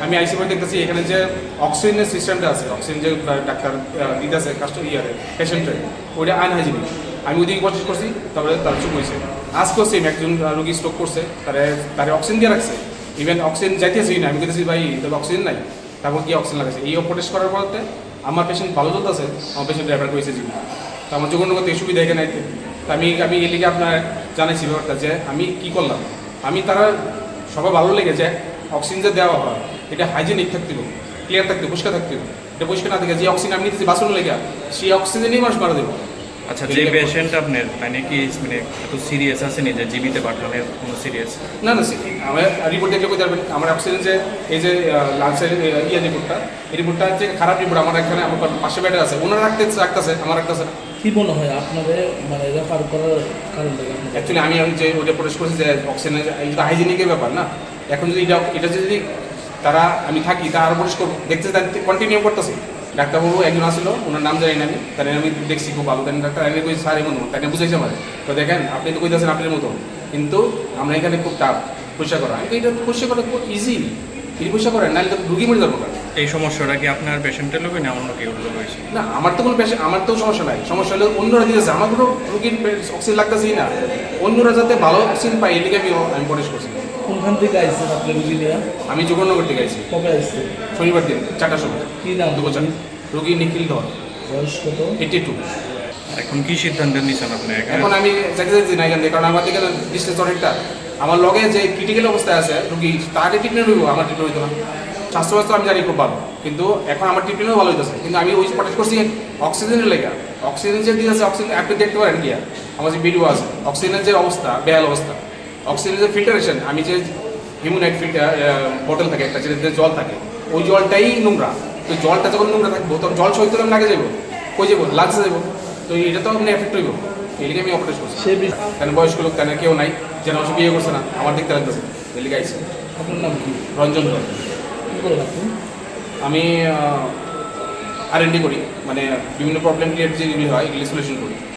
আমি আইসি পরে দেখতেছি এখানে যে অক্সিজেনের সিস্টেমটা আছে, অক্সিজেন যে ডাক্তার দিতেছে পেশেন্টের, ওইটা আনহাইজেনিক। আমি ওইদিকে পরিষ্কার করছি, তারপরে তার চুপ হয়েছে। আজকেও সেম একজন রোগী স্ট্রোক করছে, তারে অক্সিজেন দিয়ে রাখছে, ইভেন অক্সিজেন যাইতেছি না। আমি বলতেছি ভাই তাহলে অক্সিজেন নাই, তারপর কি অক্সিজেন লাগাইছে। এই অপারেট করার পরতে আমার পেশেন্ট ভালো চলতেছে, আমার পেশেন্ট রেফার করেছে জীবন। তো আমার যোগান করতে সুবিধা এখানে আইতে। তো আমি এর লিগে আপনার জানাইছি ব্যাপারটা যে আমি কি করলাম। আমি তারা সবাই ভালো লেগেছে অক্সিজেন যে দেওয়া হয় এটা হাইজেনিক থাকতে হবে, ক্লিয়ার থাকতে, পরিষ্কার থাকতে হবে। এটা পরিষ্কার না থাকে যে অক্সিজেন আমি নিতেছি বাসন লেগে, সেই অক্সিজেনই মানুষ মারা দেবো। আচ্ছা, যে পেশেন্ট আপনার মানে কি মানে এত সিরিয়াস আসেনি যে জীবিত পাঠানোর কোনো সিরিয়াস? না না, আমার রিপোর্ট দেখলে কোথায় যাবেন, আমার অক্সিজেন যে এই যে লাঞ্চের রিপোর্টটা, এই রিপোর্টটা হচ্ছে খারাপ রিপোর্ট। আমার এখানে আমার পাশে বেডে আছে, ওনারা রাখতেছে, আমার রাখতেছে না। কি মনে হয় আপনাদের মানে রেফার করার কারণটা? অ্যাকচুয়ালি আমি যে ওটা প্রবেশ করেছি যে অক্সিজেনের এটা হাইজেনিকের ব্যাপার না। এখন যদি এটা যদি তারা আমি থাকি তা আরও পরিষ্কার দেখতে কন্টিনিউ করতেছি। ডাক্তারবাবু একজন আসলো, ওনার নাম জানি না, তাই আমি দেখছি খুব ভালো। তাই ডাক্তার এনে কই স্যার এমন, তাই বুঝাইছে আমার। তো দেখেন আপনি তো কইতেছেন আপনার মতো, কিন্তু আমরা এখানে খুব টাফ পরিষ্কার করা। আমি তো এটা পরিষ্কার করা খুব ইজি, এই পরিষ্কার করেন নাহলে তো রুগী মরে যাবো। এই সমস্যাটা কি আপনার পেশেন্টের লোক না অন্য কেউ লোক হয়েছে? না, আমার তো কোনো আমার তো সমস্যা নাই। সমস্যা হলে অন্যরা দিতেছে, আমার কোনো রুগীর অক্সিজেন লাগতেছেই না। অন্যরা যাতে ভালো অক্সিজেন পাই এদিকে আমি প্রবেশ করছি। কোনখান থেকে আইসেন আপনি রুগী নিয়ে? আমি যোগনগর থেকে আইছি। কবে আইসেন? শনিবার দিন 4টার সময়। কি নাম? রুগী নিখিল ধর, বয়স কত? 82। এখন কি সিদ্ধান্ত নিয়েছেন আপনি? এখন আমি যাইতে না এখান থেকে, কারণ আমার দিকে ডিস্টেন্স অনেকটা। আমার লগে যে ক্রিটিক্যাল অবস্থায় আছে রুগী, তাকে ট্রিটমেন্ট হইব, আমার ট্রিটমেন্ট হইতো না। স্বাস্থ্য আমি জানি খুব ভালো, কিন্তু এখন আমার ট্রিটমেন্টও ভালো হইতেছে। কিন্তু আমি ওই প্রটেক্ট করছি অক্সিজেনের লেগে। অক্সিজেন যে দিতেছে, অক্সিজেন আপনি দেখতে পারেন কি আমার যে ভিডিও আছে, অক্সিজেনের যে অবস্থা, বেহাল অবস্থা। অক্সিজেনের যে ফিল্টারেশন, আমি যে হিউম্যানাইট বোতল থাকে একটা, যেটা জল থাকে, ওই জলটাই নোংরা। তো জলটা যখন নোংরা থাকবো তখন জল সহিত লাগে যাবো, কই যাবো, লাগছে যাবো। তো এটা তো আপনি এফেক্ট হইব। এদিকে আমি অপারেট করছি। কেন বয়স্ক লোক, কেন কেউ নাই, যেন অবশ্য বিয়ে করছে না, আমার দেখতে লাগতেছে। এদিকে আইসি। আপনার নাম কি? রঞ্জন ধর। কি করেন আপনি? আমি R&D করি, মানে বিভিন্ন প্রবলেম ক্রিয়েট যেগুলি হয় এগুলি সলিউশন করি।